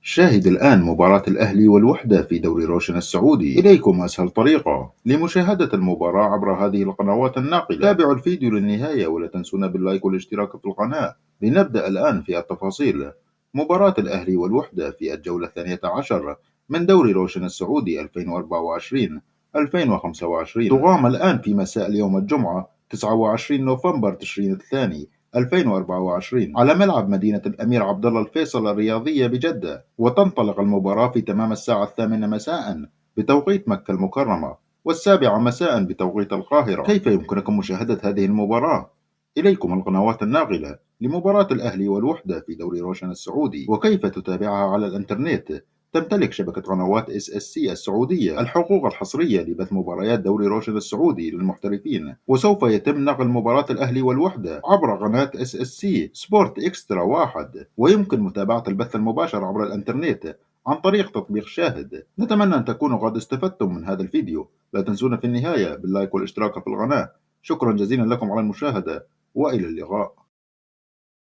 شاهد الآن مباراة الأهلي والوحدة في دوري روشن السعودي. إليكم أسهل طريقة لمشاهدة المباراة عبر هذه القنوات الناقلة. تابعوا الفيديو للنهاية ولا تنسونا باللايك والاشتراك في القناة. لنبدأ الآن في التفاصيل. مباراة الأهلي والوحدة في الجولة الثانية عشر من دوري روشن السعودي 2024-2025 تقام الآن في مساء اليوم الجمعة 29 نوفمبر تشرين الثاني 2024 على ملعب مدينة الأمير عبد الله الفيصل الرياضية بجدة، وتنطلق المباراة في تمام الساعة 8 مساء بتوقيت مكة المكرمة والسابعة مساء بتوقيت القاهرة. كيف يمكنكم مشاهدة هذه المباراة؟ إليكم القنوات الناقلة لمباراة الأهلي والوحدة في دوري روشن السعودي. وكيف تتابعها على الإنترنت؟ تمتلك شبكة قنوات SSC السعودية الحقوق الحصرية لبث مباريات دوري روشن السعودي للمحترفين، وسوف يتم نقل مباراة الأهلي والوحدة عبر قناة SSC سبورت إكسترا واحد، ويمكن متابعة البث المباشر عبر الإنترنت عن طريق تطبيق شاهد. نتمنى أن تكونوا قد استفدتم من هذا الفيديو. لا تنسونا في النهاية باللايك والاشتراك في القناة. شكرا جزيلا لكم على المشاهدة، وإلى اللقاء.